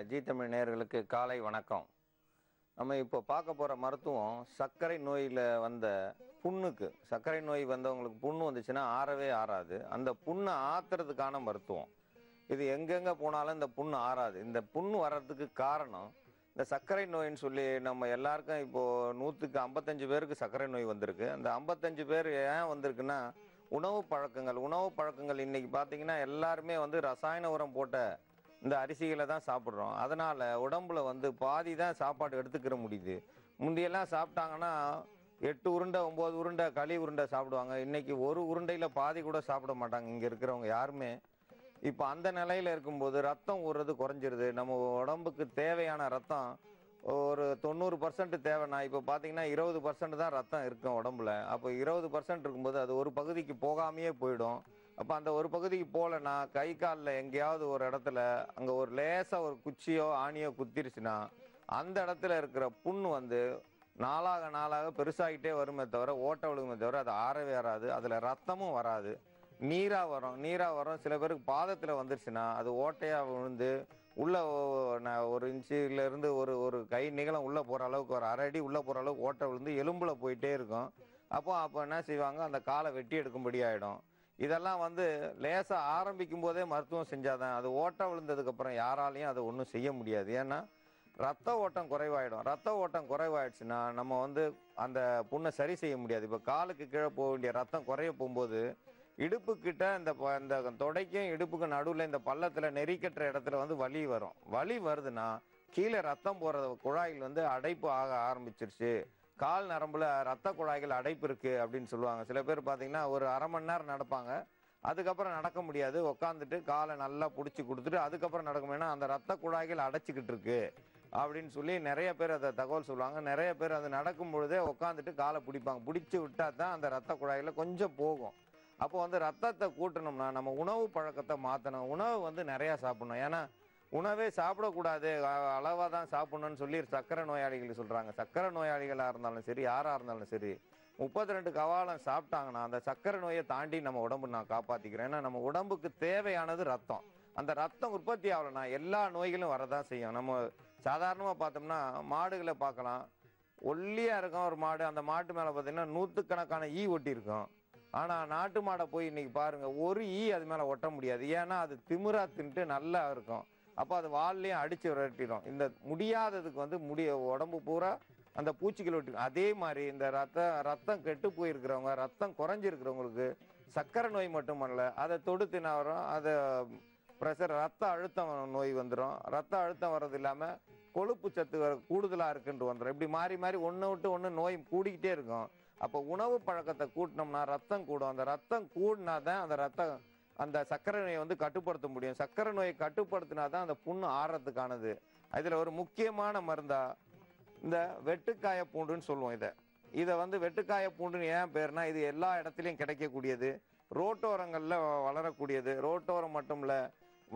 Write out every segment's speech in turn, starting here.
G Tamil நேயர்களுக்கு காலை வணக்கம். நம்ம இப்போ பார்க்க போகிற மருத்துவம் சர்க்கரை நோயில் வந்த புண்ணுக்கு. சர்க்கரை நோய் வந்தவங்களுக்கு புண்ணு வந்துச்சுன்னா ஆறவே ஆறாது. அந்த புண்ணை ஆத்துறதுக்கான மருத்துவம். இது எங்கெங்கே போனாலும் இந்த புண்ணு ஆறாது. இந்த புண்ணு வர்றதுக்கு காரணம் இந்த சர்க்கரை நோயின்னு சொல்லி நம்ம எல்லாருக்கும் இப்போது 100க்கு 55 பேருக்கு சர்க்கரை நோய் வந்திருக்கு. அந்த 55 பேர் ஏன் வந்திருக்குன்னா உணவு பழக்கங்கள் இன்னைக்கு பார்த்தீங்கன்னா எல்லாருமே ரசாயன உரம் போட்ட இந்த அரிசிகளை தான் சாப்பிட்றோம். அதனால் உடம்புல பாதி தான் சாப்பாடு எடுத்துக்கிற முடியுது. முந்தியெல்லாம் சாப்பிட்டாங்கன்னா 8 உருண்டை 9 உருண்டை களி உருண்டை சாப்பிடுவாங்க. இன்றைக்கி ஒரு உருண்டையில் பாதி கூட சாப்பிட மாட்டாங்க இங்கே இருக்கிறவங்க யாருமே. இப்போ அந்த நிலையில் இருக்கும்போது ரத்தம் ஊறுறது குறைஞ்சிருது. நம்ம உடம்புக்கு தேவையான ரத்தம் ஒரு 90% தேவைன்னா இப்போ பார்த்தீங்கன்னா 20% தான் ரத்தம் இருக்கும் உடம்புல. அப்போ 20% இருக்கும்போது அது ஒரு பகுதிக்கு போகாமையே போயிடும். அப்போ அந்த ஒரு பகுதிக்கு போகலன்னா கை காலில் எங்கேயாவது ஒரு இடத்துல அங்கே ஒரு லேசாக ஒரு குச்சியோ ஆணியோ குத்திருச்சுன்னா அந்த இடத்துல இருக்கிற புண்ணு நாளாக நாளாக பெருசாகிட்டே வருமே தவிர ஓட்ட விழுகுமே தவிர அது ஆறவே ஆறாது. அதில் ரத்தமும் வராது, நீராக வரும். சில பேருக்கு பாதத்தில் வந்துருச்சுன்னா அது ஓட்டையாக விழுந்து உள்ள ஒரு இன்ச்சிலேருந்து ஒரு கை நீளம் உள்ளே போகிற அளவுக்கு ஒரு அரை அடி உள்ளே போகிற அளவுக்கு ஓட்டை விழுந்து எலும்பில் போயிட்டே இருக்கும். அப்போ என்ன செய்வாங்க, அந்த காலை வெட்டி எடுக்கும்படி ஆகிடும். இதெல்லாம் லேசாக ஆரம்பிக்கும் போதே மருத்துவம் செஞ்சாதான். அது ஓட்டை விழுந்ததுக்கப்புறம் யாராலையும் அதை ஒன்றும் செய்ய முடியாது. ஏன்னா ரத்த ஓட்டம் குறைவாயிடும். ரத்த ஓட்டம் குறைவாயிடுச்சுன்னா நம்ம அந்த புண்ணை சரி செய்ய முடியாது. இப்போ காலுக்கு கீழே போக வேண்டிய ரத்தம் குறைய போகும்போது இடுப்புக்கிட்ட இந்த தொடைக்கும் இடுப்புக்கு நடுவில் இந்த பள்ளத்தில் நெறிக்கட்டுற இடத்துல வலி வரும். வலி வருதுன்னா கீழே ரத்தம் போகிற குழாயில் அடைப்பு ஆக ஆரம்பிச்சிருச்சு, கால் நரம்புல ரத்த குழாய்கள் அடைப்பு இருக்கு அப்படின்னு சொல்லுவாங்க. சில பேர் பார்த்தீங்கன்னா ஒரு அரை மணி நேரம் நடப்பாங்க, அதுக்கப்புறம் நடக்க முடியாது, உட்காந்துட்டு காலை நல்லா பிடிச்சி கொடுத்துட்டு அதுக்கப்புறம் நடக்க முடியும்னா அந்த ரத்த குழாய்கள் அடைச்சிக்கிட்டு இருக்கு அப்படின்னு சொல்லி நிறைய பேர் அதை தகவல் சொல்லுவாங்க. நிறைய பேர் அது நடக்கும் பொழுதே உட்காந்துட்டு காலை பிடிப்பாங்க. பிடிச்சி விட்டா தான் அந்த ரத்த குழாயில் கொஞ்சம் போகும். அப்போ ரத்தத்தை கூட்டணும்னா நம்ம உணவு பழக்கத்தை மாற்றணும். உணவு நிறையா சாப்பிடணும். ஏன்னா உணவே சாப்பிடக்கூடாது, அளவாக தான் சாப்பிடணும்னு சொல்லி சர்க்கரை நோயாளிகள் சொல்கிறாங்க. சர்க்கரை நோயாளிகளாக இருந்தாலும் சரி, யாராக இருந்தாலும் சரி, 32 கவாலம் சாப்பிட்டாங்கன்னா அந்த சர்க்கரை நோயை தாண்டி நம்ம உடம்பு நான் காப்பாற்றிக்கிறேன். ஏன்னா நம்ம உடம்புக்கு தேவையானது ரத்தம். அந்த ரத்தம் உற்பத்தி ஆகலைன்னா எல்லா நோய்களும் வரதான் செய்யும். நம்ம சாதாரணமாக பார்த்தோம்னா மாடுகளை பார்க்கலாம், ஒல்லியாக இருக்கும் ஒரு மாடு. அந்த மாட்டு மேலே பார்த்தீங்கன்னா 100கணக்கான ஈ ஒட்டி இருக்கும். ஆனால் நாட்டு மாடை போய் இன்னைக்கு பாருங்கள், ஒரு ஈ அது மேலே ஒட்ட முடியாது. ஏன்னா அது திமிரா தின்ட்டு நல்லா இருக்கும். அப்போ அது வால்லையும் அடித்து விரட்டிடும். இந்த முடியாததுக்கு உடம்பு பூரா அந்த பூச்சிகள் ஒட்டி. அதே மாதிரி இந்த ரத்தம் கெட்டு போயிருக்கிறவங்க, ரத்தம் குறைஞ்சிருக்கிறவங்களுக்கு சர்க்கரை நோய் மட்டுமல்ல, அதை தொடுத்தினா வரும். அதை ப்ரெஷர் ரத்த அழுத்தம் நோய் வந்துடும். ரத்த அழுத்தம் வர்றது இல்லாமல் கொழுப்பு சத்து கூடுதலாக இருக்குன்ட்டு வந்துடும். இப்படி மாறி மாறி ஒன்று விட்டு ஒன்று நோய் கூடிக்கிட்டே இருக்கும். அப்போ உணவு பழக்கத்தை கூட்டினோம்னா ரத்தம் கூடும். அந்த ரத்தம் கூடினா தான் அந்த சர்க்கரை நோயை கட்டுப்படுத்த முடியும். சர்க்கரை நோயை கட்டுப்படுத்தினா தான் அந்த புண்ணு ஆறதுக்கானது. இதில் ஒரு முக்கியமான மருந்தா இந்த வெட்டுக்காய பூண்டுன்னு சொல்லுவோம். இதை வெட்டுக்காய பூண்டுன்னு ஏன் பேர்னா இது எல்லா இடத்துலையும் கிடைக்கக்கூடியது, ரோட்டோரங்களில் வளரக்கூடியது. ரோட்டோரம் மட்டும் இல்லை,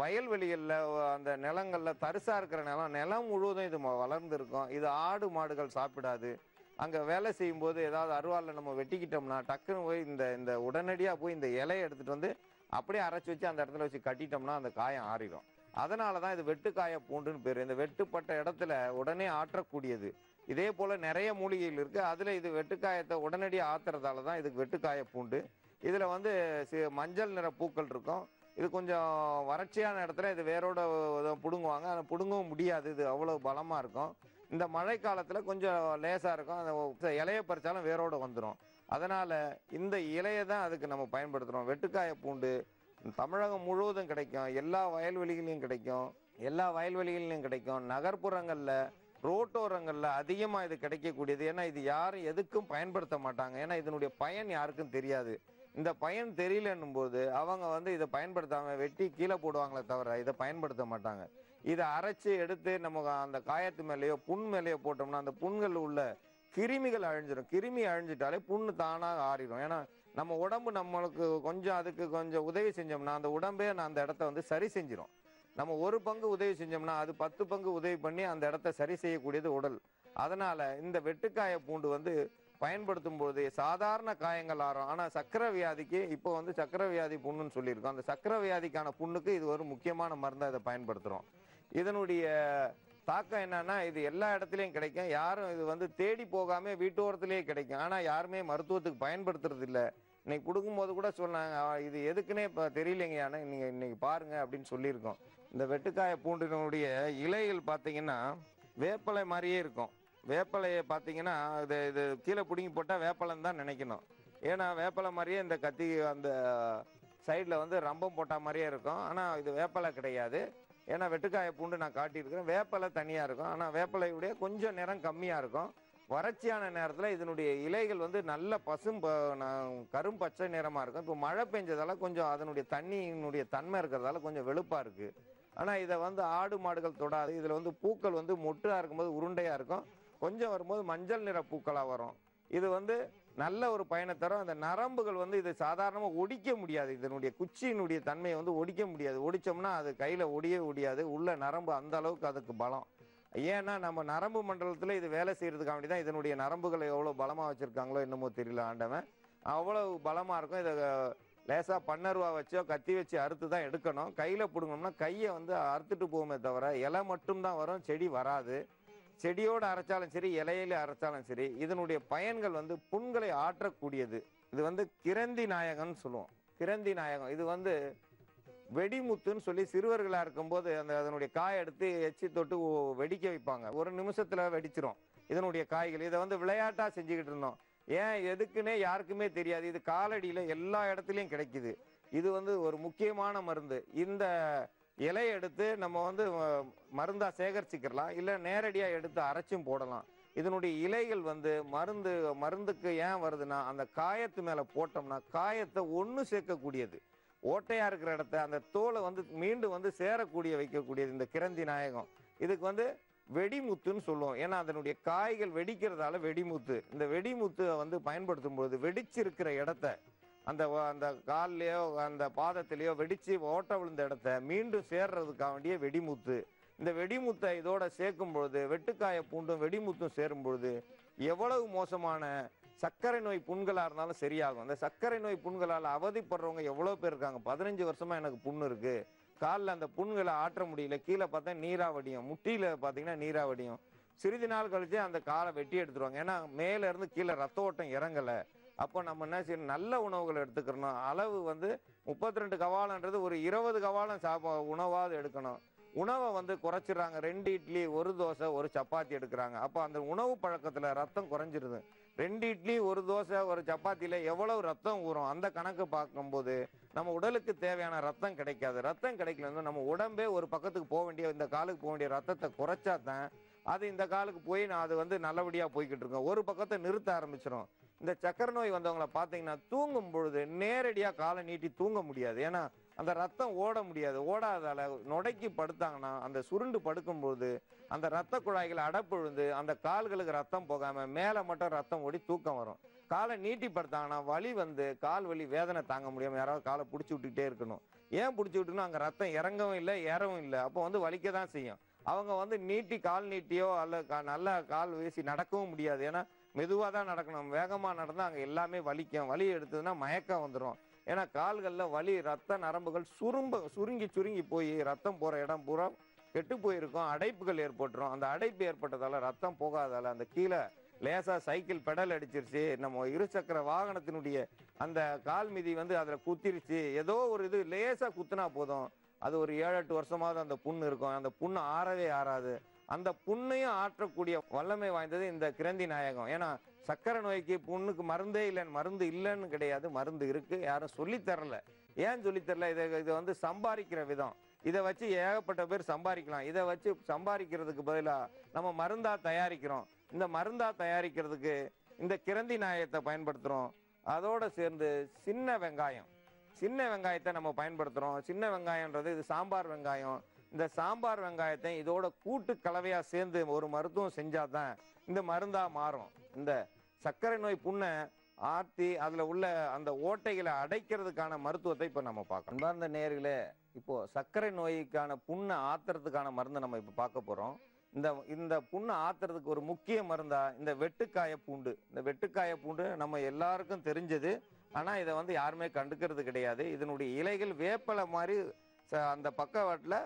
வயல்வெளிகளில் அந்த நிலங்களில் தரிசாக இருக்கிற நிலம் முழுவதும் இது வளர்ந்துருக்கும். இது ஆடு மாடுகள் சாப்பிடாது. அங்கே வேலை செய்யும்போது ஏதாவது அருவாளில் நம்ம வெட்டிக்கிட்டோம்னா டக்குன்னு போய் இந்த உடனடியாக போய் இந்த இலையை எடுத்துகிட்டு அப்படியே அரைச்சி வச்சு அந்த இடத்துல வச்சு கட்டிட்டோம்னா அந்த காயம் ஆறிடும். அதனால தான் இது வெட்டுக்காய பூண்டுன்னு பேர். இந்த வெட்டுப்பட்ட இடத்துல உடனே ஆற்றக்கூடியது. இதே போல் நிறைய மூலிகைகள் இருக்குது. அதில் இது வெட்டுக்காயத்தை உடனடியாக ஆற்றுறதால தான் இதுக்கு வெட்டுக்காய பூண்டு. இதில் மஞ்சள் நிற பூக்கள் இருக்கும். இது கொஞ்சம் வறட்சியான இடத்துல இது வேரோட பிடுங்குவாங்க. அதை பிடுங்கவும் முடியாது, இது அவ்வளோ பலமாக இருக்கும். இந்த மழை காலத்தில் கொஞ்சம் லேசாக இருக்கும். அந்த இலையை பறித்தாலும் வேரோடு வந்துடும். அதனால் இந்த இலையை தான் அதுக்கு நம்ம பயன்படுத்துகிறோம். வெட்டுக்காய பூண்டு தமிழகம் முழுவதும் கிடைக்கும். எல்லா வயல்வெளிகளையும் கிடைக்கும். நகர்ப்புறங்களில் ரோட்டோரங்களில் அதிகமாக இது கிடைக்கக்கூடியது. ஏன்னா இது யாரும் எதுக்கும் பயன்படுத்த மாட்டாங்க. ஏன்னா இதனுடைய பயன் யாருக்கும் தெரியாது. இந்த பயன் தெரியலன்னும் போது அவங்க இதை பயன்படுத்தாமல் வெட்டி கீழே போடுவாங்களே தவிர இதை பயன்படுத்த மாட்டாங்க. இதை அரைச்சி எடுத்து நம்ம அந்த காயத்து மேலேயோ புண் மேலேயோ போட்டோம்னா அந்த புண்கள் உள்ள கிருமிகள் அழிஞ்சிடும். கிருமி அழிஞ்சிட்டாலே புண்ணு தானாக ஆறிடும். ஏன்னா நம்ம உடம்பு நம்மளுக்கு அதுக்கு கொஞ்சம் உதவி செஞ்சோம்னா அந்த உடம்பே அந்த இடத்த சரி செஞ்சிடும். நம்ம ஒரு பங்கு உதவி செஞ்சோம்னா அது 10 பங்கு உதவி பண்ணி அந்த இடத்த சரி செய்யக்கூடியது உடல். அதனால் இந்த வெட்டுக்காய பூண்டு பயன்படுத்தும் போது சாதாரண காயங்கள் ஆறும். ஆனால் சக்கரை வியாதிக்கு இப்போ சக்கரை வியாதி புண்ணுன்னு சொல்லியிருக்கோம். அந்த சக்கரை வியாதிக்கான புண்ணுக்கு இது ஒரு முக்கியமான மருந்தாக இதை பயன்படுத்துகிறோம். இதனுடைய தாக்கம் என்னன்னா, இது எல்லா இடத்துலயும் கிடைக்கும். யாரும் இது வந்து தேடி போகாம வீட்டோரத்திலேயே கிடைக்கும். ஆனா யாருமே மருத்துவத்துக்கு பயன்படுத்துறது இல்ல. இன்னைக்கு குடுக்கும்போது கூட சொன்னாங்க, இது எதுக்குன்னே இப்ப தெரியலைங்கய்யான்னு, நீங்க இன்னைக்கு பாருங்க அப்படின்னு சொல்லியிருக்கோம். இந்த வெட்டுக்காய பூண்டினுடைய இலைகள் பார்த்தீங்கன்னா, வேப்பலை மாரியே இருக்கும். வேப்பலைய பார்த்தீங்கன்னா, இது இது கீழ புடுங்கி போட்டா வேப்பலைன்னு தான் நினைக்கணும். ஏன்னா வேப்பலை மாரியே இந்த கத்தி அந்த சைடுல வந்து ரம்பம் போட்டா மாரியே இருக்கும். ஆனா இது வேப்பலை கிடையாது. ஏன்னா வெட்டுக்காய பூண்டு நான் காட்டியிருக்கிறேன். வேப்பலை தனியா இருக்கும். ஆனா வேப்பலையுடைய கொஞ்சம் நிறம் கம்மியா இருக்கும். வறட்சியான நேரத்தில் இதனுடைய இலைகள் வந்து நல்ல கரும் பச்சை நிறமா இருக்கும். இப்போ மழை பெஞ்சதால கொஞ்சம் அதனுடைய தண்ணியினுடைய தன்மை இருக்கிறதால கொஞ்சம் வெளுப்பா இருக்கு. ஆனா இதை வந்து ஆடு மாடுகள் தொடாது. இதுல வந்து பூக்கள் வந்து மொட்டா இருக்கும்போது உருண்டையா இருக்கும். கொஞ்சம் வரும்போது மஞ்சள் நிற பூக்களா வரும். இது வந்து நல்ல ஒரு பயனை தரும். அந்த நரம்புகள் வந்து இது சாதாரணமா ஒடிக்க முடியாது. இதனுடைய குச்சியினுடைய தன்மையை வந்து ஒடிக்க முடியாது. ஒடிச்சோம்னா அது கையில ஒடியாது. உள்ள நரம்பு அந்த அளவுக்கு அதுக்கு பலம். ஏன்னா நம்ம நரம்பு மண்டலத்துல இது வேலை செய்யறதுக்காக வேண்டி தான் இதனுடைய நரம்புகளை எவ்வளவு பலமா வச்சிருக்காங்களோ என்னமோ தெரியல ஆண்டவன். அவ்வளவு பலமா இருக்கும். இதை லேசா பன்னருவா வச்சோ கத்தி வச்சு அறுத்து தான் எடுக்கணும். கையில பிடுங்கணும்னா கையை வந்து அறுத்துட்டு போகுமே தவிர இலை மட்டும் தான் வரும், செடி வராது. செடியோடு அரைச்சாலும் சரி, இலையில அரைச்சாலும் சரி, இதனுடைய பயன்கள் வந்து புண்களை ஆற்றக்கூடியது. இது வந்து கிரந்தி நாயகம்னு சொல்லுவோம். கிரந்தி நாயகம் இது வந்து வெடிமுத்துன்னு சொல்லி சிறுவர்களா இருக்கும்போது அதனுடைய காயை எடுத்து எச்சி தொட்டு வெடிக்க வைப்பாங்க. ஒரு நிமிஷத்துல வெடிச்சிரும் இதனுடைய காய்கள். இதை வந்து விளையாட்டா செஞ்சுக்கிட்டு இருந்தோம். ஏன் எதுக்குன்னே யாருக்குமே தெரியாது. இது காலடியில எல்லா இடத்துலயும் கிடைக்குது. இது வந்து ஒரு முக்கியமான மருந்து. இந்த இலையை எடுத்து நம்ம வந்து மருந்தா சேகரிச்சுக்கலாம், இல்ல நேரடியா எடுத்து அரைச்சும் போடலாம். இதனுடைய இலைகள் வந்து மருந்துக்கு ஏன் வருதுன்னா, அந்த காயத்து மேல போட்டோம்னா காயத்தை ஒண்ணு சேர்க்கக்கூடியது. ஓட்டையா இருக்கிற இடத்த அந்த தோலை வந்து மீண்டும் வந்து சேரக்கூடிய வைக்கக்கூடியது இந்த கிரந்தி நாயகம். இதுக்கு வந்து வெடிமுத்துன்னு சொல்லுவோம். ஏன்னா அதனுடைய காய்கள் வெடிக்கிறதால வெடிமுத்து. இந்த வெடிமுத்து வந்து பயன்படுத்தும் போது வெடிச்சிருக்கிற இடத்த அந்த அந்த கால்லயோ அந்த பாதத்திலேயோ வெடிச்சு ஓட்ட விழுந்த இடத்த மீண்டும் சேர்றதுக்காக வேண்டிய வெடிமுத்து. இந்த வெடிமுத்தை இதோட சேர்க்கும் பொழுது, வெட்டுக்காய பூண்டும் வெடிமுத்தும் சேரும் பொழுது எவ்வளவு மோசமான சர்க்கரை நோய் புண்களா இருந்தாலும் சரியாகும். இந்த சர்க்கரை நோய் புண்களால் அவதிப்படுறவங்க எவ்வளவு பேர் இருக்காங்க. 15 வருஷமா எனக்கு புண்ணு இருக்கு, காலில் அந்த புண்களை ஆற்ற முடியல, கீழே பார்த்தா நீராவடியும், முட்டியில பார்த்தீங்கன்னா நீராவடியும். சிறிது நாள் கழிச்சு அந்த காலை வெட்டி எடுத்துருவாங்க. ஏன்னா மேல இருந்து கீழே ரத்த ஓட்டம் இறங்கல. அப்போ நம்ம என்ன செய்யணும், நல்ல உணவுகளை எடுத்துக்கணும். அளவு வந்து 32 கவாலன்றது ஒரு 20 கவாலம் உணவாவது எடுக்கணும். உணவை வந்து குறைச்சிடுறாங்க. 2 இட்லி 1 தோசை 1 சப்பாத்தி எடுக்கிறாங்க. அப்போ அந்த உணவு பழக்கத்துல ரத்தம் குறைஞ்சிருது. 2 இட்லி 1 தோசை 1 சப்பாத்தியில எவ்வளவு ரத்தம் ஊறும் அந்த கணக்கு பார்க்கும்போது நம்ம உடலுக்கு தேவையான ரத்தம் கிடைக்காது. ரத்தம் கிடைக்கலன்னா நம்ம உடம்பே ஒரு பக்கத்துக்கு போக வேண்டிய, இந்த காலுக்கு போக வேண்டிய ரத்தத்தை குறைச்சா தான் அது இந்த காலுக்கு போய் அது வந்து நல்லபடியா போய்கிட்டு இருக்கோம். ஒரு பக்கத்தை நிறுத்த ஆரம்பிச்சிடும். இந்த சக்கரை நோய் வந்தவங்களை பார்த்தீங்கன்னா தூங்கும் பொழுது நேரடியா காலை நீட்டி தூங்க முடியாது. ஏன்னா அந்த ரத்தம் ஓட முடியாது. ஓடாதால நொடைக்கு படுத்தாங்கன்னா அந்த சுருண்டு படுக்கும்போது அந்த ரத்த குழாய்கள் அடப்பு விழுந்து அந்த கால்களுக்கு ரத்தம் போகாம மேல மட்டும் ரத்தம் ஓடி தூக்கம் வரும். காலை நீட்டி படுத்தாங்கன்னா வலி வந்து கால் வலி வேதனை தாங்க முடியாம யாராவது காலை பிடிச்சி விட்டுக்கிட்டே இருக்கணும். ஏன் பிடிச்சி விட்டுனா அங்க ரத்தம் இறங்கவும் இல்லை ஏறவும் இல்லை. அப்போ வந்து வலிக்க தான் செய்யும். அவங்க வந்து நீட்டி கால் நீட்டியோ அல்ல நல்லா கால் வீசி நடக்கவும் முடியாது. ஏன்னா மெதுவாக தான் நடக்கணும். வேகமாக நடந்தால் அங்கே எல்லாமே வலிக்கும். வலி எடுத்ததுன்னா மயக்கம் வந்துடும். ஏன்னா கால்களில் வலி ரத்த நரம்புகள் சுருங்கி போய் ரத்தம் போகிற இடம் பூரா கெட்டு போயிருக்கும். அடைப்புகள் ஏற்பட்டுரும். அந்த அடைப்பு ஏற்பட்டதால ரத்தம் போகாதால அந்த கீழே லேசா சைக்கிள் பெடல் அடிச்சிருச்சு, நம்ம இருசக்கர வாகனத்தினுடைய அந்த கால் மிதி வந்து அதில் குத்திருச்சு, ஏதோ ஒரு இது லேசா குத்துனா போதும் அது ஒரு 7-8 வருஷமாவது அந்த புண்ணு இருக்கும். அந்த புண்ணு ஆறவே ஆறாது. அந்த புண்ணையும் ஆற்றக்கூடிய வல்லமை வாய்ந்தது இந்த கிரந்தி நாயகம். ஏன்னா சக்கரை நோய்க்கு புண்ணுக்கு மருந்தே இல்லைன்னு, மருந்து இல்லைன்னு கிடையாது, மருந்து இருக்கு. யாரும் சொல்லித்தரல. ஏன் சொல்லித்தரல? இதை வந்து சம்பாதிக்கிற விதம். இதை வச்சு ஏகப்பட்ட பேர் சம்பாதிக்கலாம். இதை வச்சு சம்பாதிக்கிறதுக்கு பதிலாக நம்ம மருந்தா தயாரிக்கிறோம். இந்த மருந்தா தயாரிக்கிறதுக்கு இந்த கிரந்தி நாயகத்தை பயன்படுத்துறோம். அதோட சேர்ந்து சின்ன வெங்காயத்தை நம்ம பயன்படுத்துறோம். சின்ன வெங்காயம்ன்றது இது சாம்பார் வெங்காயம். இந்த சாம்பார் வெங்காயத்தை இதோட கூட்டு கலவையா சேர்ந்து ஒரு மருத்துவம் செஞ்சாதான் இந்த மருந்தா மாறும். இந்த சர்க்கரை நோய் புண்ணை ஆர்த்தி அதுல உள்ள அந்த ஓட்டைகளை அடைக்கிறதுக்கான மருத்துவத்தை இப்ப நம்ம பார்க்கணும். அன்பார்ந்த நேயர்களே, இப்போ சர்க்கரை நோய்க்கான புண்ணை ஆத்துறதுக்கான மருந்தை நம்ம இப்ப பார்க்க போறோம். இந்த புண்ணை ஆத்துறதுக்கு ஒரு முக்கிய மருந்தா இந்த வெட்டுக்காய பூண்டு. இந்த வெட்டுக்காய பூண்டு நம்ம எல்லாருக்கும் தெரிஞ்சது. ஆனா இதை வந்து யாருமே கண்டுக்கிறது கிடையாது. இதனுடைய இலைகள் வேப்பலை மாதிரி அந்த பக்கவாட்டில்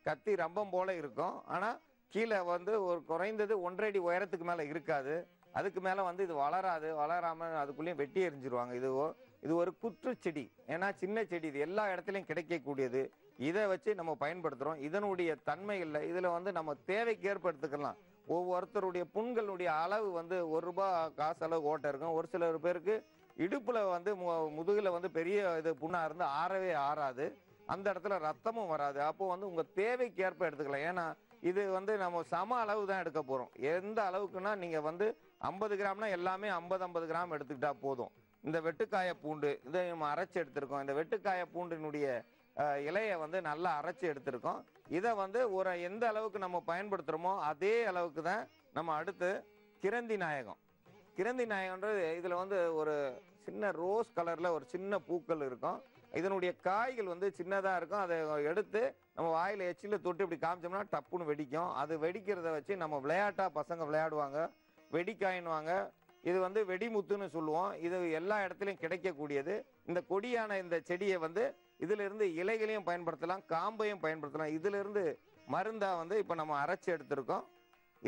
கத்தி ரம்பம் போல இருக்கும். ஆனால் கீழே வந்து ஒரு குறைந்தது 1.5 அடி உயரத்துக்கு மேலே இருக்காது. அதுக்கு மேலே வந்து இது வளராது. வளராமல் அதுக்குள்ளேயும் வெட்டி எறிஞ்சிருவாங்க. இது ஒரு குற்று செடி. ஏன்னா சின்ன செடி, இது எல்லா இடத்துலையும் கிடைக்கக்கூடியது. இதை வச்சு நம்ம பயன்படுத்துகிறோம். இதனுடைய தன்மைகளில் இதில் வந்து நம்ம தேவைக்கு ஏற்படுத்திக்கலாம். ஒவ்வொருத்தருடைய புண்களுடைய அளவு வந்து ₹1 காசு அளவு ஓட்டை இருக்கும். ஒரு சில பேருக்கு இடுப்புல வந்து முதுகுல வந்து பெரிய இது புண்ணா இருந்து ஆறவே ஆறாது. அந்த இடத்துல ரத்தமும் வராது. அப்போ வந்து உங்க தேவைக்கு ஏற்ப எடுத்துக்கலாம். ஏன்னா இது வந்து நம்ம சம அளவு தான் எடுக்க போறோம். எந்த அளவுக்குன்னா நீங்க வந்து 50 கிராம்னா எல்லாமே 50 கிராம் எடுத்துக்கிட்டா போதும். இந்த வெட்டுக்காய பூண்டு இதை நம்ம அரைச்சி எடுத்திருக்கோம். இந்த வெட்டுக்காய பூண்டினுடைய இலையை வந்து நல்லா அரைச்சி எடுத்திருக்கோம். இதை வந்து எந்த அளவுக்கு நம்ம பயன்படுத்துகிறோமோ அதே அளவுக்கு தான் நம்ம அடுத்து கிரந்தி நாயகம். கிரந்தி நாயகன்றது இதில் வந்து ஒரு சின்ன ரோஸ் கலரில் ஒரு சின்ன பூக்கள் இருக்கும். இதனுடைய காய்கள் வந்து சின்னதாக இருக்கும். அதை எடுத்து நம்ம வாயில் எச்சில் தொட்டு இப்படி காமிச்சோம்னா டப்புன்னு வெடிக்கும். அது வெடிக்கிறத வச்சு நம்ம விளையாட்டாக பசங்க விளையாடுவாங்க. வெடிக்காயின்வாங்க. இது வந்து வெடிமுத்துன்னு சொல்லுவோம். இது எல்லா இடத்துலையும் கிடைக்கக்கூடியது. இந்த கொடியான இந்த செடியை வந்து இதிலிருந்து இலைகளையும் பயன்படுத்தலாம், காம்பையும் பயன்படுத்தலாம். இதிலிருந்து மருந்தா வந்து இப்போ நம்ம அரைச்சி எடுத்திருக்கோம்.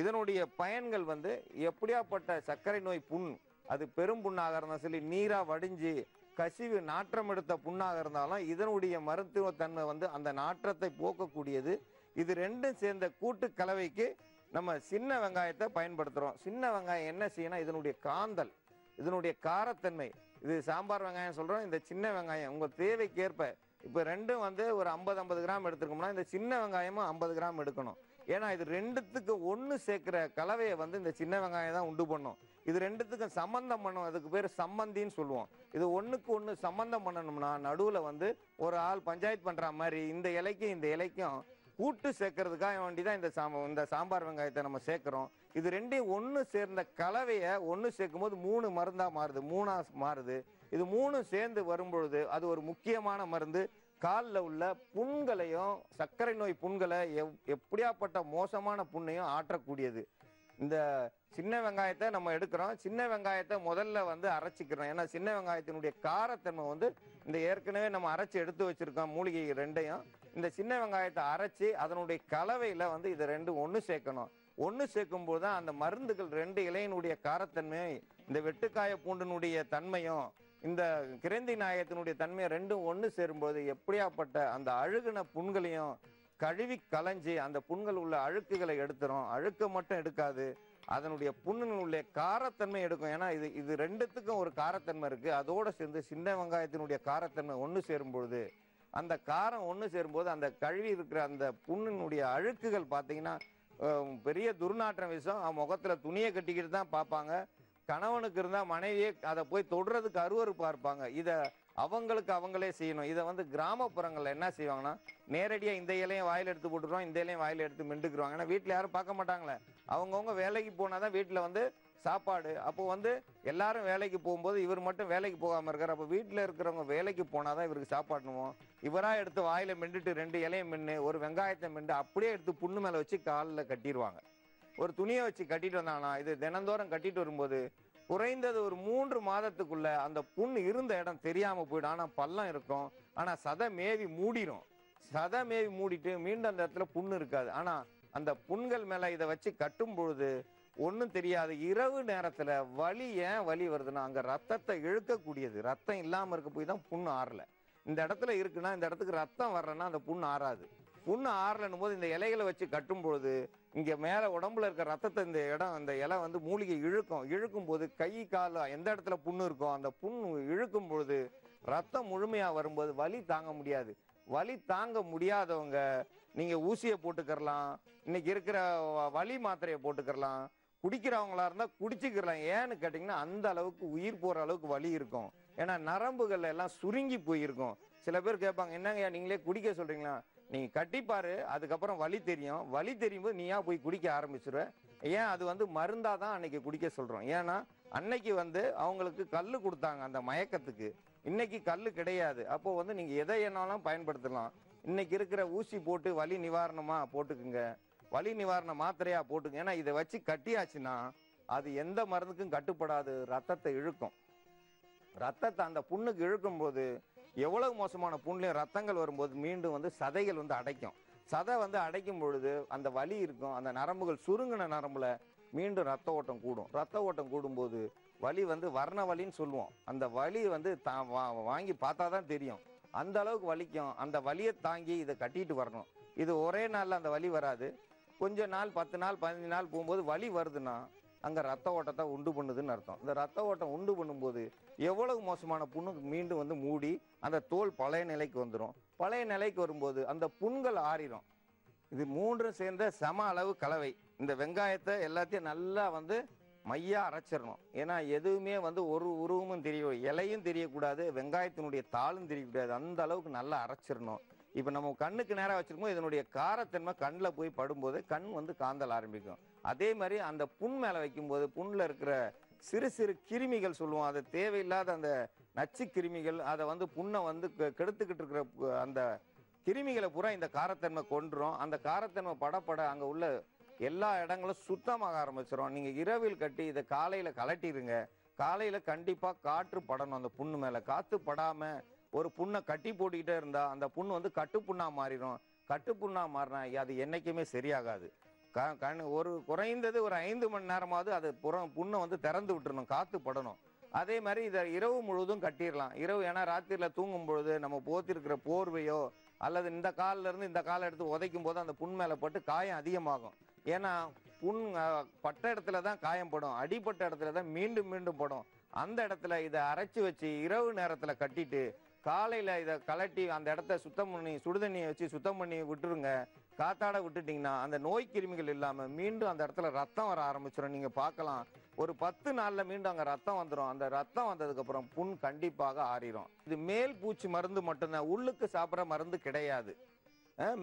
இதனுடைய பயன்கள் வந்து எப்படியாப்பட்ட சர்க்கரை நோய் புண், அது பெரும் புண்ணாக இருந்தாலும் சரி, நீரா வடிஞ்சு கசிவு நாற்றம் எடுத்த புண்ணாக இருந்தாலும் இதனுடைய மருத்துவத்தன்மை வந்து அந்த நாற்றத்தை போக்கக்கூடியது. இது ரெண்டும் சேர்ந்த கூட்டு கலவைக்கு நம்ம சின்ன வெங்காயத்தை பயன்படுத்துகிறோம். சின்ன வெங்காயம் என்ன செய்யணும், இதனுடைய காந்தல், இதனுடைய காரத்தன்மை. இது சாம்பார் வெங்காயம் சொல்கிறோம். இந்த சின்ன வெங்காயம் உங்கள் தேவைக்கு ஏற்ப இப்போ ரெண்டும் வந்து ஒரு 50 கிராம் எடுத்துருக்கோம்னா இந்த சின்ன வெங்காயமும் 50 கிராம் எடுக்கணும். ஏன்னா இது ரெண்டுத்துக்கு ஒன்று சேர்க்குற கலவையை வந்து இந்த சின்ன வெங்காயம் தான் உண்டு பண்ணும். இது ரெண்டுத்துக்கும் சம்பந்தம் பண்ணும். அதுக்கு பேர் சம்மந்தின்னு சொல்லுவோம். இது ஒன்றுக்கு ஒன்று சம்பந்தம் பண்ணணும்னா நடுவில் வந்து ஒரு ஆள் பஞ்சாயத்து பண்ணுற மாதிரி இந்த இலைக்கும் இந்த இலைக்கும் கூட்டு சேர்க்கறதுக்காக வேண்டி தான் இந்த சாம்பார் வெங்காயத்தை நம்ம சேர்க்குறோம். இது ரெண்டையும் ஒன்று சேர்ந்த கலவையை ஒன்று சேர்க்கும் போது 3 மருந்தாக மாறுது, 3ஆ மாறுது. இது 3 சேர்ந்து வரும்பொழுது அது ஒரு முக்கியமான மருந்து. காலில் உள்ள புண்களையும், சர்க்கரை நோய் புண்களை எப்படியாப்பட்ட மோசமான புண்ணையும் ஆற்றக்கூடியது. இந்த சின்ன வெங்காயத்தை நம்ம எடுக்கிறோம். சின்ன வெங்காயத்தை முதல்ல வந்து அரைச்சிக்கிறோம். ஏன்னா சின்ன வெங்காயத்தினுடைய காரத்தன்மை வந்து இந்த ஏற்கனவே நம்ம அரைச்சி எடுத்து வச்சிருக்கோம் மூலிகை ரெண்டையும். இந்த சின்ன வெங்காயத்தை அரைச்சி அதனுடைய கலவையில் வந்து இதை ரெண்டும் ஒன்று சேர்க்கணும். ஒன்று சேர்க்கும் போது தான் அந்த மருந்துகள் 2 இலையினுடைய காரத்தன்மை, இந்த வெட்டுக்காய பூண்டினுடைய தன்மையும், இந்த கிரந்தி நாயகத்தினுடைய தன்மையை ரெண்டும் ஒன்று சேரும்போது எப்படியாப்பட்ட அந்த அழுகுன புண்களையும் கழுவி களைஞ்சி அந்த புண்கள் உள்ள அழுக்குகளை எடுத்துரும். அழுக்க மட்டும் எடுக்காது, அதனுடைய புண்ணினுடைய காரத்தன்மை எடுக்கும். ஏன்னா இது ரெண்டுத்துக்கும் ஒரு காரத்தன்மை இருக்கு. அதோட சேர்ந்து சின்ன வெங்காயத்தினுடைய காரத்தன்மை ஒன்று சேரும்பொழுது, அந்த காரம் ஒன்று சேரும்போது அந்த கழுவி இருக்கிற அந்த புண்ணினுடைய அழுக்குகள் பார்த்தீங்கன்னா பெரிய துர்நாற்றம் விஷம். முகத்துல துணியை கட்டிக்கிட்டு தான் பார்ப்பாங்க. கணவனுக்கு இருந்தால் மனைவியே அதை போய் தொடுறதுக்கு அருவருப்பாக இருப்பாங்க. இதை அவங்களுக்கு அவங்களே செய்யணும். இதை வந்து கிராமப்புறங்களில் என்ன செய்வாங்கன்னா நேரடியாக இந்த இலையும் வாயில் எடுத்து போட்டுருவோம், இந்த இலையும் வாயில் எடுத்து மெண்டுக்குருவாங்க. ஏன்னா வீட்டில் யாரும் பார்க்க மாட்டாங்களே, அவங்கவுங்க வேலைக்கு போனால் தான் வீட்டில் வந்து சாப்பாடு. அப்போ வந்து எல்லாரும் வேலைக்கு போகும்போது இவர் மட்டும் வேலைக்கு போகாமல் இருக்கார். அப்போ வீட்டில் இருக்கிறவங்க வேலைக்கு போனால் தான் இவருக்கு சாப்பாடுனுவோம். இவராக எடுத்து வாயில் மெண்டுட்டு 2 இலையும் மென்று ஒரு வெங்காயத்தை மென்று அப்படியே எடுத்து புண்ணு மேலே வச்சு காலில் கட்டிடுவாங்க. ஒரு துணியை வச்சு கட்டிட்டு வந்தாங்கன்னா இது தினந்தோறும் கட்டிட்டு வரும்போது குறைந்தது ஒரு 3 மாதத்துக்குள்ள அந்த புண்ணு இருந்த இடம் தெரியாம போயிடும். ஆனா பள்ளம் இருக்கும், ஆனா சதை மேவி மூடிடும். சதை மேவி மூடிட்டு மீண்டும் அந்த இடத்துல புண்ணு இருக்காது. ஆனா அந்த புண்கள் மேல இதை வச்சு கட்டும் பொழுது ஒன்றும் தெரியாது. இரவு நேரத்துல ஏன் வலி வருதுன்னா அங்க ரத்தத்தை இழுக்கக்கூடியது. ரத்தம் இல்லாம இருக்க போய் தான் புண்ணு ஆறல. இந்த இடத்துல இருக்குன்னா இந்த இடத்துக்கு ரத்தம் வர்றன்னா அந்த புண்ணு ஆறாது. புண்ணு ஆறலன்னும் போது இந்த இலைகளை வச்சு கட்டும் பொழுது இங்க மேல உடம்புல இருக்க ரத்தத்தை இந்த இலை வந்து மூலிகை இழுக்கும் போது கை கால் எந்த இடத்துல புண்ணு இருக்கோ அந்த புண்ணு இழுக்கும் பொழுது ரத்தம் முழுமையா வரும்போது வலி தாங்க முடியாது. வலி தாங்க முடியாதவங்க நீங்க ஊசியை போட்டுக்கிறலாம், இன்னைக்கு இருக்கிற வலி மாத்திரையை போட்டுக்கிறலாம், குடிக்கிறவங்களா இருந்தா குடிச்சுக்கிறலாம். ஏன்னு கேட்டீங்கன்னா அந்த அளவுக்கு உயிர் போற அளவுக்கு வலி இருக்கும். ஏன்னா நரம்புகள் எல்லாம் சுருங்கி போயிருக்கும். சில பேர் கேட்பாங்க, என்னங்க நீங்களே குடிக்க சொல்றீங்களா? நீங்க கட்டிப்பாரு, அதுக்கப்புறம் வலி தெரியும். வலி தெரியும் போது நீயா போய் குடிக்க ஆரம்பிச்சிருவ. ஏன் அது வந்து மருந்தாதான் அன்னைக்கு குடிக்க சொல்றோம். ஏன்னா அன்னைக்கு வந்து அவங்களுக்கு கல்லு கொடுத்தாங்க அந்த மயக்கத்துக்கு, இன்னைக்கு கல்லு கிடையாது. அப்போ வந்து நீங்க எதை என்னாலும் பயன்படுத்தலாம். இன்னைக்கு இருக்கிற ஊசி போட்டு வலி நிவாரணமா போட்டுக்குங்க, வலி நிவாரண மாத்திரையா போட்டுங்க. ஏன்னா இதை வச்சு கட்டியாச்சுன்னா அது எந்த மருந்துக்கும் கட்டுப்படாது, ரத்தத்தை இழுக்கும். ரத்தத்தை அந்த புண்ணுக்கு இழுக்கும் போது எவ்வளவு மோசமான புண்ணுலையும் ரத்தங்கள் வரும்போது மீண்டும் வந்து சதைகள் வந்து அடைக்கும். சதை வந்து அடைக்கும் பொழுது அந்த வலி இருக்கும். அந்த நரம்புகள் சுருங்கின நரம்புல மீண்டும் ரத்த ஓட்டம் கூடும். ரத்த ஓட்டம் கூடும்போது வலி வந்து வர்ண வலின்னு சொல்லுவோம். அந்த வலி வந்து வாங்கி பார்த்தா தான் தெரியும். அந்த அளவுக்கு வலிக்கும். அந்த வலியை தாங்கி இதை கட்டிட்டு வரணும். இது ஒரே நாளில் அந்த வலி வராது. கொஞ்ச நாள் 10 நாள் 15 நாள் போகும்போது வலி வருதுன்னா அங்கே ரத்த ஓட்டத்தை உண்டு பண்ணுதுன்னு அர்த்தம். இந்த ரத்த ஓட்டம் உண்டு பண்ணும்போது எவ்வளவு மோசமான புண்ணுக்கு மீண்டும் வந்து மூடி அந்த தோல் பழைய நிலைக்கு வந்துடும். பழைய நிலைக்கு வரும்போது அந்த புண்கள் ஆறிடும். இது மூன்றும் சேர்ந்த சம அளவு கலவை. இந்த வெங்காயத்தை எல்லாத்தையும் நல்லா வந்து மையா அரைச்சிடணும். ஏன்னா எதுவுமே வந்து ஒரு உருவமும் இலையும் தெரியக்கூடாது, வெங்காயத்தினுடைய தாளும் தெரியக்கூடாது. அந்த அளவுக்கு நல்லா அரைச்சிடணும். இப்போ நம்ம கண்ணுக்கு நேராக வச்சிருக்கோம், இதனுடைய காரத்தன்மை கண்ணில் போய் படும்போது கண் வந்து காந்தல் ஆரம்பிக்கும். அதே மாதிரி அந்த புண் மேலே வைக்கும்போது புண்ணில் இருக்கிற சிறு சிறு கிருமிகள் சொல்லுவோம், அது தேவையில்லாத அந்த நச்சு கிருமிகள், அதை வந்து புண்ணை வந்து கெடுத்துக்கிட்டு இருக்கிற அந்த கிருமிகளை பூரா இந்த காரத்தன்மை கொண்டுரும். அந்த காரத்தன்மை படப்பட அங்கே உள்ள எல்லா இடங்களும் சுத்தமாக ஆரம்பிச்சிடும். நீங்கள் இரவில் கட்டி இதை காலையில் கலட்டிடுங்க. காலையில் கண்டிப்பாக காற்று படணும் அந்த புண்ணு மேலே. காற்று படாமல் ஒரு புண்ணை கட்டி போட்டுக்கிட்டே இருந்தால் அந்த புண்ணு வந்து கட்டுப்புண்ணாக மாறிடும். கட்டுப்புண்ணாக மாறினா அது என்றைக்குமே சரியாகாது. ஒரு குறைந்தது ஒரு 5 மணி நேரமாவது அது புண்ணை வந்து திறந்து விட்டுறணும், காற்று படணும். அதே மாதிரி இதை இரவு முழுவதும் கட்டிடலாம். இரவு ஏன்னா ராத்திரியில் தூங்கும் பொழுது நம்ம போத்திருக்கிற போர்வையோ அல்லது இந்த காலில் இருந்து இந்த காலை எடுத்து உதைக்கும் போது அந்த புண் மேலே பட்டு காயம் அதிகமாகும். ஏன்னா புண் பட்ட இடத்துல தான் காயம் படும், அடிப்பட்ட இடத்துல தான் மீண்டும் மீண்டும் படும். அந்த இடத்துல இதை அரைச்சி வச்சு இரவு நேரத்தில் கட்டிட்டு காலையில் இதை கலட்டி அந்த இடத்த சுத்தம் பண்ணி சுடுதண்ணியை வச்சு சுத்தம் பண்ணி விட்டுருங்க. காத்தாட விட்டுட்டிங்கன்னா அந்த நோய் கிருமிகள் இல்லாமல் மீண்டும் அந்த இடத்துல ரத்தம் வர ஆரம்பிச்சிடும். நீங்கள் பார்க்கலாம், ஒரு 10 நாளில் மீண்டும் அங்கே ரத்தம் வந்துடும். அந்த ரத்தம் வந்ததுக்கப்புறம் புண் கண்டிப்பாக ஆறிடும். இது மேல் பூச்சி மருந்து மட்டும்தான், உள்ளுக்கு சாப்பிட்ற மருந்து கிடையாது.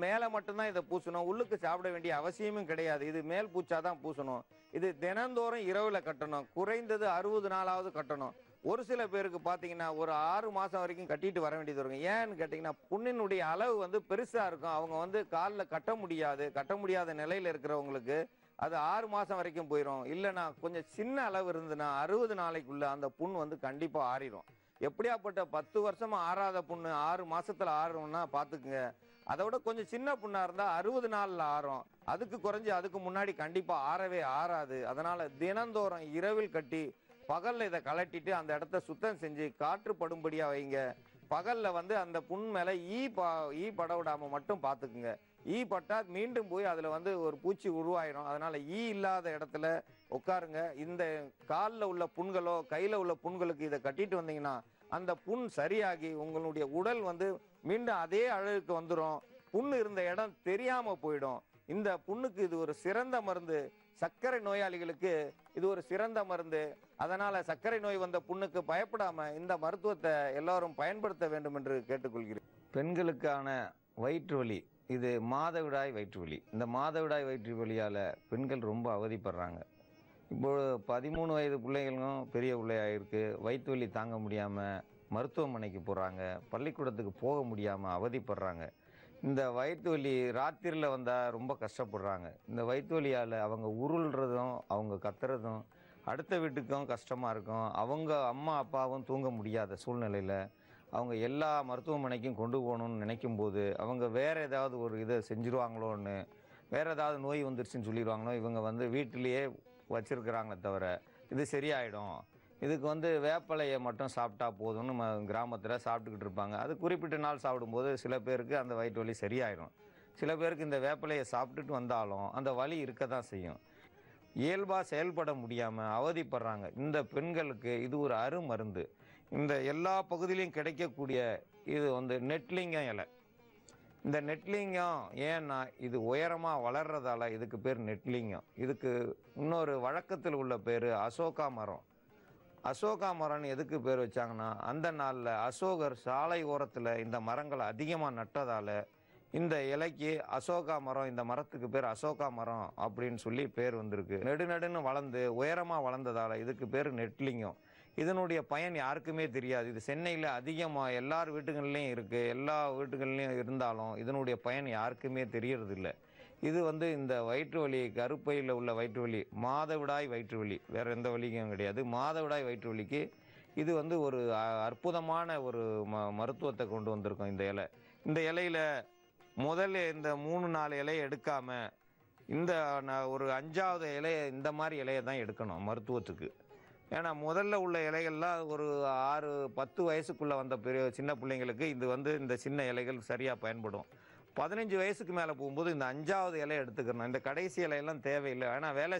மேலே மட்டும்தான் இதை பூசணும், உள்ளுக்கு சாப்பிட வேண்டிய அவசியமும் கிடையாது. இது மேல் பூச்சா தான் பூசணும். இது தினந்தோறும் இரவில் கட்டணும், குறைந்தது 60 நாளாவது கட்டணும். ஒரு சில பேருக்கு பார்த்தீங்கன்னா ஒரு 6 மாதம் வரைக்கும் கட்டிட்டு வர வேண்டியது இருக்கும். ஏன்னு கேட்டிங்கன்னா புண்ணினுடைய அளவு வந்து பெருசாக இருக்கும். அவங்க வந்து காலில் கட்ட முடியாத நிலையில் இருக்கிறவங்களுக்கு அது 6 மாதம் வரைக்கும் போயிடும். இல்லைன்னா கொஞ்சம் சின்ன அளவு இருந்ததுன்னா 60 நாளைக்குள்ள அந்த புண் வந்து கண்டிப்பாக ஆறிடும். எப்படியாப்பட்ட 10 வருஷமா ஆறாத புண்ணு 6 மாசத்துல ஆறும்னா பார்த்துக்குங்க. அதை விட கொஞ்சம் சின்ன புண்ணா இருந்தால் 60 நாளில் ஆறும். அதுக்கு குறைஞ்சி அதுக்கு முன்னாடி கண்டிப்பாக ஆறவே ஆறாது. அதனால தினந்தோறும் இரவில் கட்டி பகலில் இதை கலட்டிட்டு அந்த இடத்த சுத்தம் செஞ்சு காற்று படும்படியாக வைங்க. பகலில் வந்து அந்த புண் மேலே ஈ பட விடாமல் மட்டும் பார்த்துக்குங்க. ஈ பட்டால் மீண்டும் போய் அதில் வந்து ஒரு பூச்சி உருவாயிடும். அதனால் ஈ இல்லாத இடத்துல உட்காருங்க. இந்த காலில் உள்ள புண்களோ கையில் உள்ள புண்களுக்கு இதை கட்டிட்டு வந்தீங்கன்னா அந்த புண் சரியாகி உங்களுடைய உடல் வந்து மீண்டும் அதே அழகுக்கு வந்துடும். புண்ணு இருந்த இடம் தெரியாமல் போயிடும். இந்த புண்ணுக்கு இது ஒரு சிறந்த மருந்து. சர்க்கரை நோயாளிகளுக்கு இது ஒரு சிறந்த மருந்து. அதனால சர்க்கரை நோய் வந்த புண்ணுக்கு பயப்படாம இந்த மருத்துவத்தை எல்லாரும் பயன்படுத்த வேண்டும் என்று கேட்டுக்கொள்கிறேன். பெண்களுக்கான வயிற்று வலி, இது மாதவிடாய் வயிற்று வலி. இந்த மாதவிடாய் வயிற்று வலியால் பெண்கள் ரொம்ப அவதிப்படுறாங்க. இப்போ 13 வயது பிள்ளைகளும் பெரிய பிள்ளையாயிருக்கு. வயிற்று வலி தாங்க முடியாமல் மருத்துவமனைக்கு போகிறாங்க. பள்ளிக்கூடத்துக்கு போக முடியாமல் அவதிப்படுறாங்க. இந்த வயிற்று வலி ராத்திரியில் வந்தால் ரொம்ப கஷ்டப்படுறாங்க. இந்த வயிற்று வலியால் அவங்க உருள்றதும் அவங்க கத்துறதும் அடுத்த வீட்டுக்கும் கஷ்டமாக இருக்கும். அவங்க அம்மா அப்பாவும் தூங்க முடியாத சூழ்நிலையில் அவங்க எல்லா மருத்துவமனைக்கும் கொண்டு போகணும்னு நினைக்கும் போது அவங்க வேறு ஏதாவது ஒரு இதை செஞ்சுருவாங்களோன்னு, வேறு ஏதாவது நோய் வந்துருச்சுன்னு சொல்லிடுவாங்களோ, இவங்க வந்து வீட்டிலையே வச்சுருக்கிறாங்களே தவிர இது சரியாயிடும், இதுக்கு வந்து வேப்பலையை மட்டும் சாப்பிட்டா போதும்னு கிராமத்தில் சாப்பிட்டுக்கிட்டு இருப்பாங்க. அது குறிப்பிட்ட நாள் சாப்பிடும்போது சில பேருக்கு அந்த வயிற்று வலி சரியாயிடும். சில பேருக்கு இந்த வேப்பலையை சாப்பிட்டுட்டு வந்தாலும் அந்த வலி இருக்க தான் செய்யும். இயல்பாக செயல்பட முடியாமல் அவதிப்படுறாங்க. இந்த பெண்களுக்கு இது ஒரு அருமருந்து. இந்த எல்லா பகுதியிலையும் கிடைக்கக்கூடிய இது வந்து நெட்லிங்கம் இலை. இந்த நெட்லிங்கம் ஏன்னா இது உயரமாக வளர்றதால இதுக்கு பேர் நெட்லிங்கம். இதுக்கு இன்னொரு வழக்கத்தில் உள்ள பேர் அசோகா மரம். அசோகா மரம்னு எதுக்கு பேர் வச்சாங்கன்னா அந்த நாளில் அசோகர் சாலை ஓரத்தில் இந்த மரங்களை அதிகமாக நட்டதால் இந்த இலைக்கு அசோகா மரம், இந்த மரத்துக்கு பேர் அசோகா மரம் அப்படின்னு சொல்லி பேர் வந்திருக்கு. நெடுநெடுன்னு வளர்ந்து உயரமாக வளர்ந்ததால் இதுக்கு பேர் நெட்லிங்கம். இதனுடைய பயன் யாருக்குமே தெரியாது. இது சென்னையில் அதிகமாக எல்லார் வீட்டுகள்லையும் இருக்குது. எல்லா வீட்டுகள்லையும் இருந்தாலும் இதனுடைய பயன் யாருக்குமே தெரியறதில்லை. இது வந்து இந்த வயிற்று வலி, கருப்பையில் உள்ள வயிற்று வலி, மாதவிடாய் வயிற்று வலி, வேறு எந்த வலிக்கும் கிடையாது. மாதவிடாய் வயிற்று வலிக்கு இது வந்து ஒரு அற்புதமான ஒரு மருத்துவத்தை கொண்டு வந்திருக்கோம் இந்த இலை. இந்த இலையில் முதல்ல இந்த 3-4 இலையை எடுக்காம இந்த ஒரு 5வது இலையை இந்த மாதிரி இலையை தான் எடுக்கணும் மருத்துவத்துக்கு. ஏன்னா முதல்ல உள்ள இலைகள்லாம் ஒரு 6-10 வயசுக்குள்ளே வந்த பெரிய சின்ன பிள்ளைங்களுக்கு இது இந்த சின்ன இலைகள் சரியாக பயன்படும். 15 வயசுக்கு மேலே போகும்போது இந்த 5வது இலையை எடுத்துக்கணும். இந்த கடைசி இலையெல்லாம் தேவையில்லை. ஆனால் வேலை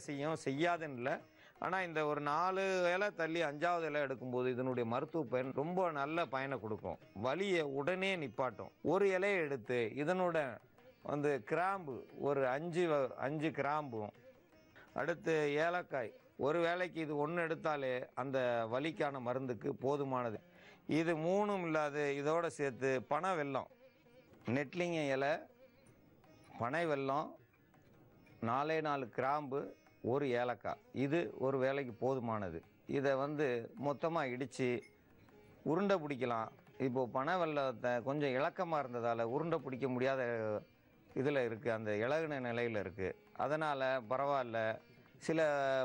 செய்யாதுன்னு இல்லை. ஆனால் இந்த ஒரு 4 இலை தள்ளி 5வது இலை எடுக்கும்போது இதனுடைய மருத்துவ பயன் ரொம்ப நல்ல பயனை கொடுக்கும். வலியை உடனே நிப்பாட்டும். ஒரு இலையை எடுத்து இதனோட கிராம்பு ஒரு 5 கிராம்பும், அடுத்து ஏலக்காய் ஒரு வேளைக்கு இது 1 எடுத்தாலே அந்த வலிக்கான மருந்துக்கு போதுமானது. இது 3ம் இல்லாது இதோட சேர்த்து பனை வெல்லம், நெட்லிங்க இலை, பனை வெல்லம், 4 கிராம்பு, ஒரு ஏலக்காய், இது ஒரு வேளைக்கு போதுமானது. இதை மொத்தமாக இடித்து உருண்டை பிடிக்கலாம். இப்போது பனை வெல்லத்தை கொஞ்சம் இளக்கமாக இருந்ததால் உருண்டை பிடிக்க முடியாத இதில் இருக்குது, அந்த இளகுன நிலையில் இருக்குது. அதனால் பரவாயில்ல, சில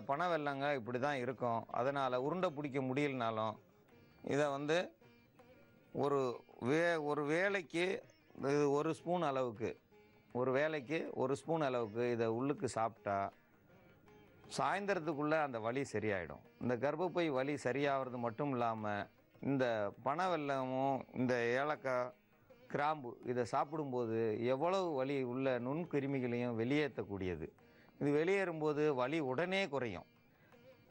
பனை வெல்லங்க இப்படி தான் இருக்கும். அதனால் உருண்டை பிடிக்க முடியலனாலும் இதை ஒரு வேளைக்கு ஒரு ஸ்பூன் அளவுக்கு, ஒரு வேளைக்கு 1 ஸ்பூன் அளவுக்கு இதை உள்ளுக்கு சாப்பிட்டா சாயந்தரத்துக்குள்ளே அந்த வலி சரியாயிடும். இந்த கர்ப்பப்பை வலி சரியாகிறது மட்டும் இல்லாமல் இந்த பனை வெல்லமும் இந்த ஏலக்காய், கிராம்பு இதை சாப்பிடும்போது எவ்வளவு வலி உள்ள நுண்கிருமிகளையும் வெளியேற்றக்கூடியது. இது வெளியேறும்போது வலி உடனே குறையும்.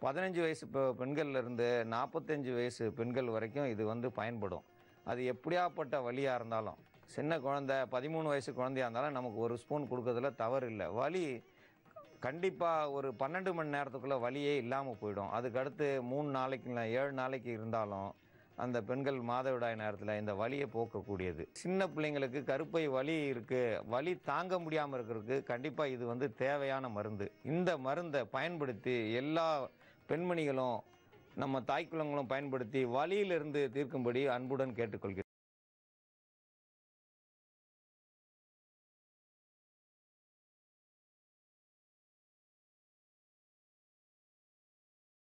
15 வயசு பெண்கள்லேருந்து 45 வயசு பெண்கள் வரைக்கும் இது பயன்படும். அது எப்படியாப்பட்ட வலியாக இருந்தாலும், சின்ன குழந்தை 13 வயசு குழந்தையாக இருந்தாலும் நமக்கு 1 ஸ்பூன் கொடுக்கறதுல தவறு இல்லை. வலி கண்டிப்பாக ஒரு 12 மணி நேரத்துக்குள்ளே வலியே இல்லாமல் போயிடும். அதுக்கடுத்து 3 நாளைக்கு இல்லை 7 நாளைக்கு இருந்தாலும் அந்த பெண்கள் மாதவிடாய் நேரத்தில் இந்த வலியை போக்கக்கூடியது. சின்ன பிள்ளைங்களுக்கு கருப்பை வலி இருக்குது, வலி தாங்க முடியாமல் இருக்கிறதுக்கு கண்டிப்பாக இது தேவையான மருந்து. இந்த மருந்தை பயன்படுத்தி எல்லா பெண்மணிகளும் நம்ம தாய்க்குலங்களும் பயன்படுத்தி வலியிலிருந்து தீர்க்கும்படி அன்புடன் கேட்டுக்கொள்கிறேன்.